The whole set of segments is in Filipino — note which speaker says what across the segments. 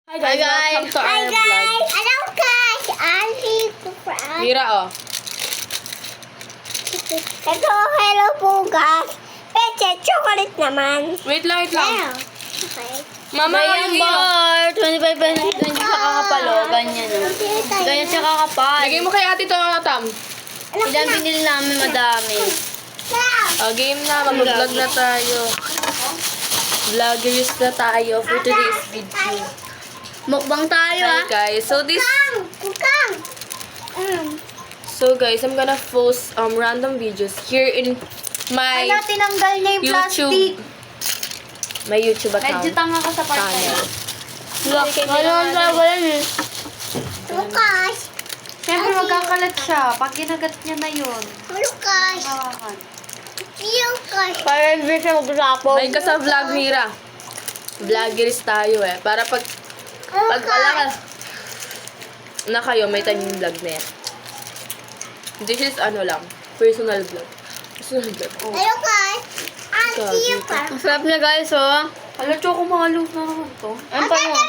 Speaker 1: Hi guys, welcome to our vlog.
Speaker 2: Hello guys! Ali ko pa.
Speaker 1: Mira, oh.
Speaker 2: Ito, hello po guys. Peche, chocolate naman.
Speaker 1: Wait lang, wait lang.
Speaker 2: Okay.
Speaker 1: Mama,
Speaker 3: Ganyan
Speaker 1: yung
Speaker 3: bar, 25 pesos, ganyan siya kakapalo, ganyan o. Ganyan siya kakapal.
Speaker 1: Lagay mo kay ate ito, Tam.
Speaker 3: Ilan binili namin madami.
Speaker 1: Game na, mag-vlog na tayo. Vloggers na tayo for today's video.
Speaker 3: Mukbang tayo
Speaker 1: Hi
Speaker 3: ah.
Speaker 1: guys, so
Speaker 2: Kukang!
Speaker 1: so guys, I'm gonna post random videos here in my
Speaker 3: Ano, tinanggal niya yung plastic.
Speaker 1: YouTube. My YouTube account.
Speaker 3: Medyo tanga ka sa part na
Speaker 1: Channel.
Speaker 3: yun. Look, ano ang talaga yan eh.
Speaker 2: Lukas!
Speaker 3: Siyempre magkakalat siya. Pag ginagat niya na yun.
Speaker 2: Lukas!
Speaker 3: Hawakan.
Speaker 2: Lukas!
Speaker 3: Para hindi siya magsapo.
Speaker 1: May ka sa vlog, Mira. Vloggers tayo eh. Para pag wala ka na kayo, may time yung vlog na yan. This is ano lang, personal vlog. Personal vlog. Oh.
Speaker 2: Lukas! Auntie pa.
Speaker 3: Ang sarap niya guys oh.
Speaker 1: Hala, choco malo na naman to.
Speaker 3: Ano pa mo?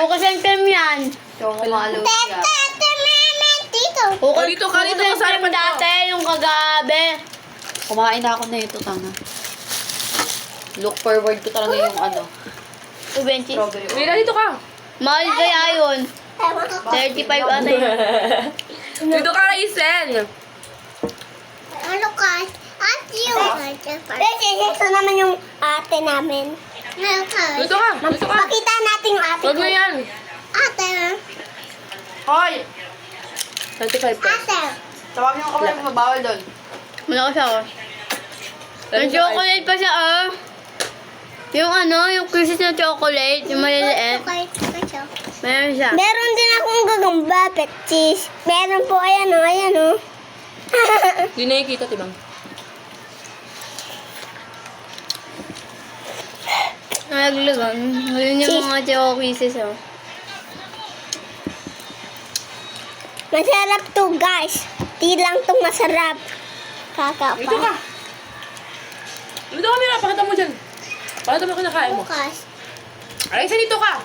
Speaker 3: Focus and cream yan. Choco malo siya.
Speaker 2: Tete, meme, dito.
Speaker 1: Oh, dito ka, dito ka sa harapan ko.
Speaker 3: dati, yung kagabi. Kumain na ako na ito, tanga. Look forward ko talaga yung ano. 220?
Speaker 1: Mira, dito ka.
Speaker 3: Mahal kaya yun. 35 ata yun.
Speaker 1: Dito ka, Raizen.
Speaker 2: Lukas! Auntie yung Peche, ito naman yung ate namin. Lukas!
Speaker 1: Dito ka, dito ka.
Speaker 2: Pakita natin yung ate
Speaker 1: Huwag
Speaker 2: ko.
Speaker 1: mo yan.
Speaker 2: Ate!
Speaker 1: Hoy! 25 pesos.
Speaker 2: Ate!
Speaker 3: Tawag niyo ako lang mabawal doon. Wala ko siya oh. Yung chocolate pa siya oh. Yung ano, yung kisses na chocolate, yung maliliit. Meron siya.
Speaker 2: Meron din akong gagamba, petis. Meron po, ayan o, ayan o.
Speaker 1: Hindi nakikita, Tibang.
Speaker 3: Naglagan. Ngayon yung mga choco kisses oh.
Speaker 2: Masarap to, guys. Di lang to masarap. Kakapa.
Speaker 1: Dito ka. Dito ka, Mira. Pakita mo dyan. Pakita mo kinakain mo.
Speaker 2: Bukas.
Speaker 1: Raizen, dito ka.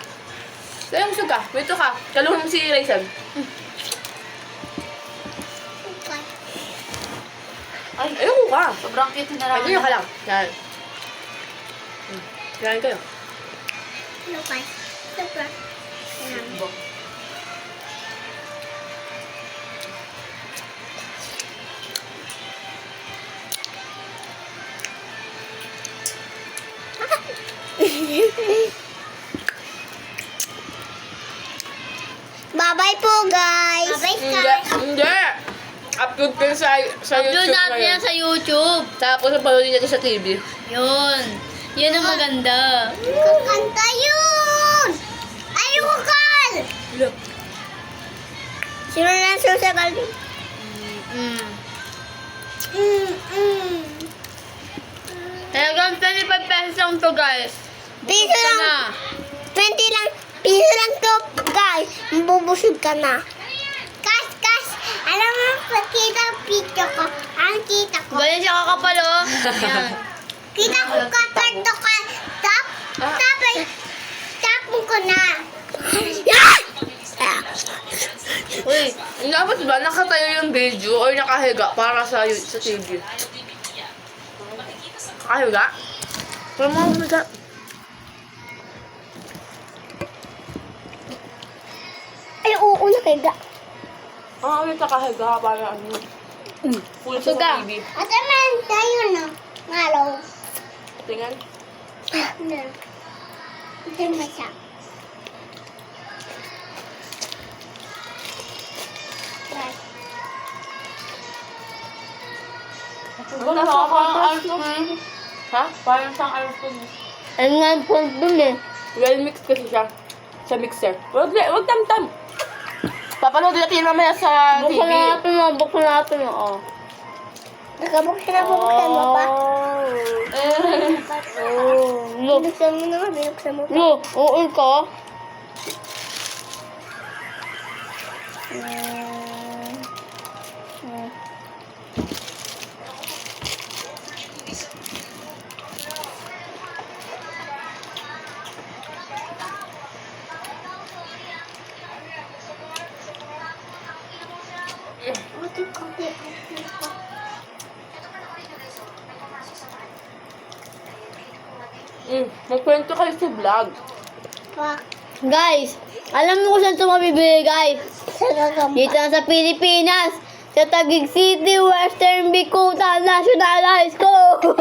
Speaker 1: Sayang busog ka. Dito ka. Kalungan mo si Raizen.
Speaker 2: Bukas.
Speaker 1: Ay, ayoko ka.
Speaker 3: Sobrang cute na
Speaker 1: Ay, ganyan ka lang. Yan. Kain kayo.
Speaker 2: Bukas. Super. Ayan. Bye-bye po, guys. Bye-bye,
Speaker 1: Hindi. Hindi. Upload ko sa
Speaker 3: Upload
Speaker 1: YouTube
Speaker 3: natin yan
Speaker 1: ngayon.
Speaker 3: sa YouTube.
Speaker 1: Tapos napanoodin natin sa TV.
Speaker 3: Yun. Yun ang maganda.
Speaker 2: Kakanta yun! Ayukal!
Speaker 1: Look.
Speaker 2: Sino na susagal?
Speaker 3: Mm.
Speaker 2: Mm.
Speaker 3: Talagang 25 pesos lang to guys.
Speaker 2: Piso lang.
Speaker 3: Na.
Speaker 2: 20 lang. Piso lang to, guys. Mabubusog ka na. Kas. Alam mo, pakita ang picture ko. Ang kita ko.
Speaker 3: Ganyan siya kakapal oh. Yan.
Speaker 2: Kita ko kakarto ka. Tapon ko na. Yan!
Speaker 3: Uy.
Speaker 1: Dapat ba nakatayo yung video or nakahiga para sa TV? Nakahiga? Pero mga kumiga.
Speaker 2: Ay, oo, nakahiga.
Speaker 1: Ulit nakahiga para ano. Full sa
Speaker 3: Suga.
Speaker 1: TV.
Speaker 2: At naman, tayo na. Ngalaw.
Speaker 1: Tingnan.
Speaker 2: Ito masya.
Speaker 1: Wala sa parang Ha? Parang siyang ice cream.
Speaker 3: Ano nga ang point dun eh.
Speaker 1: Well mixed kasi siya. Sa mixer. Wag tam-tam. Papanoodin natin mamaya sa TV.
Speaker 3: Buksan natin mo. Oh.
Speaker 2: Nakabuksan mo ba?
Speaker 3: Look.
Speaker 2: Binuksan mo naman, binuksan mo pa.
Speaker 3: Look. Oo ka.
Speaker 1: Magkwento kayo sa vlog.
Speaker 3: Guys, alam mo kung saan ito mabibili, guys? Dito na sa Pilipinas. Sa Taguig City, Western Bicutan National High School.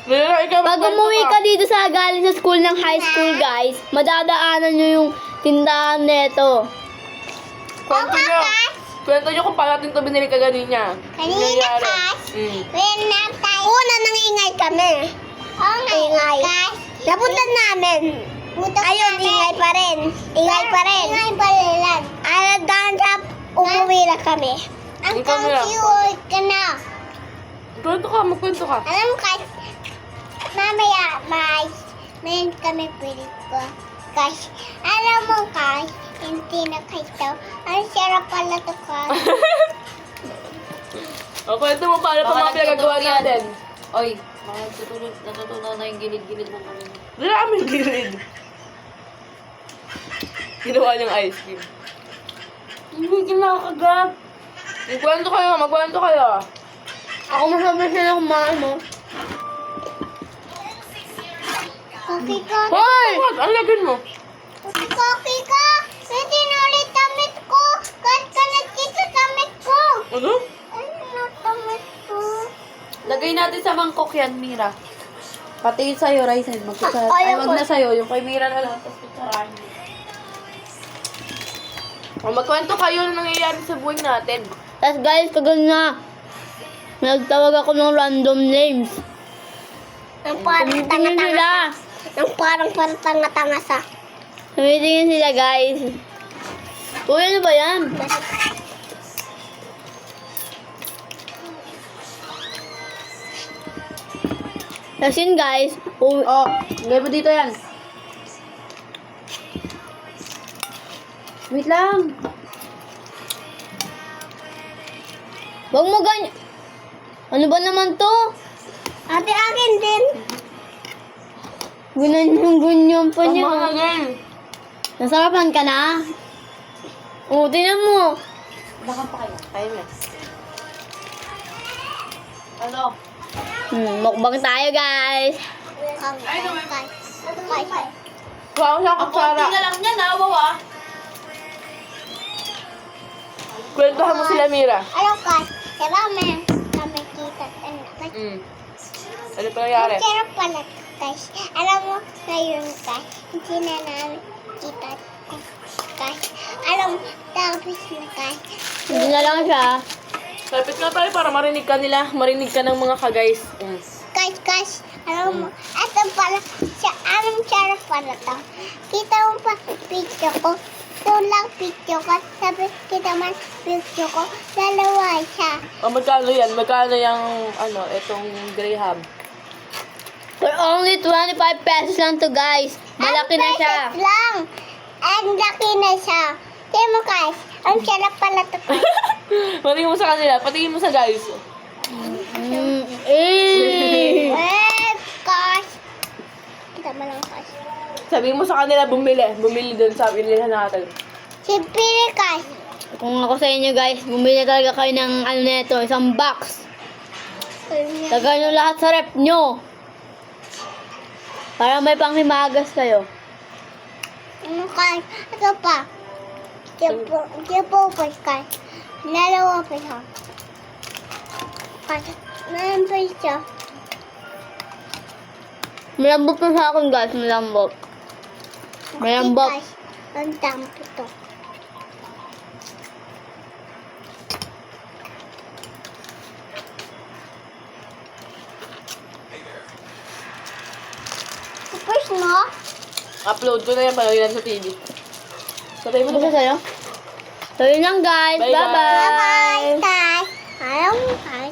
Speaker 1: Mira, ikaw
Speaker 3: Pag
Speaker 1: magkwento
Speaker 3: umuwi ka dito sa galing sa school ng high school, guys, madadaanan nyo yung tindahan neto.
Speaker 1: Kwento nyo. Kwento nyo kung paano natin ito binili ka ganina.
Speaker 2: Kanina, Cash. Una, nangingay kami. Oo nga, ingay. Napunta namin. Ayun, ingay pa rin. Ingay pa rin. Ingay pa rin. Dahil sa umuwi na kami. Ang
Speaker 1: Ikaw na lang.
Speaker 2: confused ka na.
Speaker 1: Kwento ka, magkwento ka.
Speaker 2: Alam mo, Cash, mamaya, mayroon kami pelikula. Cash, alam mo, Cash, hindi na kayo. Ang sarap pala to, Cash.
Speaker 1: O, kwento mo paano pa mga pinagagawa natin.
Speaker 4: Oy, mga natutunan na yung gilid-gilid ng kami.
Speaker 1: Wala kaming gilid. Ginawa niyang ice cream.
Speaker 3: Hindi kinakagat.
Speaker 1: Magkwento kayo.
Speaker 3: Ako masabi sila kumain mo.
Speaker 2: Koki ka.
Speaker 1: Hoy! Ang lagin mo.
Speaker 2: Koki ka. Pwede na ulit damit ko. Kat ka na dito damit ko.
Speaker 1: Ano?
Speaker 2: Ano na damit ko?
Speaker 4: Lagay natin sa mangkok yan, Mira. Pati sa'yo, Ryzen. Magkutsara.
Speaker 2: Ay,
Speaker 4: Ay, wag na sa'yo. Yung kay Mira na lang. Tapos kutsarahan mo.
Speaker 1: O, magkwento kayo na nangyayari sa buhay natin.
Speaker 3: Tapos guys, kagano na. Nagtawag ako ng random names.
Speaker 2: Ang parang
Speaker 3: Tumitingin
Speaker 2: tanga-tanga
Speaker 3: sila.
Speaker 2: sa. Ang parang tanga-tanga sa.
Speaker 3: Tumitingin sila, guys. Uy, ano ba yan? Tapos yun, guys.
Speaker 4: Oh, lagay mo dito yan. Wait lang.
Speaker 3: Huwag mo ganyan. Ano ba naman to?
Speaker 2: Ate, akin din.
Speaker 3: Ganyan pa
Speaker 1: Ang
Speaker 3: niya.
Speaker 1: mga girl.
Speaker 3: Nasarapan ka na? Oo, tingnan mo.
Speaker 4: Bakit pa kayo?
Speaker 1: Ayun na.
Speaker 4: Ano?
Speaker 3: Mukbang tayo, guys.
Speaker 1: Kuha ko siya kutsara.
Speaker 4: Konti na lang yan, nawawa.
Speaker 1: Kwentuhan mo sila, Mira.
Speaker 2: Alam ka, diba kami kita.
Speaker 1: Ano pa nangyari?
Speaker 2: Ang sarap pala, guys. Alam mo, ngayon, guys, hindi na namin kita. Guys, alam mo, tapos na, guys.
Speaker 3: Hindi na lang siya.
Speaker 1: Lapit nga tayo para marinig ka nila. Marinig ka ng mga ka-guys.
Speaker 2: Guys, alam mo, ito pala, anong sarap pala to? Kita mo pa, picture ko. Ito lang picture ko. Sabi kita man, picture ko. Dalawa siya.
Speaker 1: O, magkano yan? Magkano yung, itong Graham?
Speaker 3: For only 25 pesos lang to, guys. Malaki na siya.
Speaker 2: Ang pesos lang. Ang laki na siya. Tingnan mo, guys. Ang sarap pala to.
Speaker 1: Patingin mo sa kanila. Patingin mo sa guys.
Speaker 2: Guys. Kita mo lang, guys.
Speaker 1: Sabihin mo sa kanila, bumili. Bumili dun sa pinilihan natin.
Speaker 2: Si Pili, guys.
Speaker 3: Kung ako sa inyo, guys, bumili talaga kayo ng neto, isang box. Lagay nyo lahat sa rep nyo. Para may panghimagas kayo.
Speaker 2: Ano, guys? Ito pa. Ito po, guys. Dalawa pa siya. Guys, meron pa siya.
Speaker 3: Malambot na sa akin, guys. Malambot. Malambot.
Speaker 2: Guys, ang dampo to. Tapos mo?
Speaker 1: Upload ko na yan. Panood yan sa TV. Sabay mo
Speaker 3: Ano
Speaker 1: na.
Speaker 3: sa'yo? So, yun lang, guys.
Speaker 1: Bye-bye.
Speaker 3: Bye-bye.
Speaker 2: Bye-bye, guys. Alam mo, guys.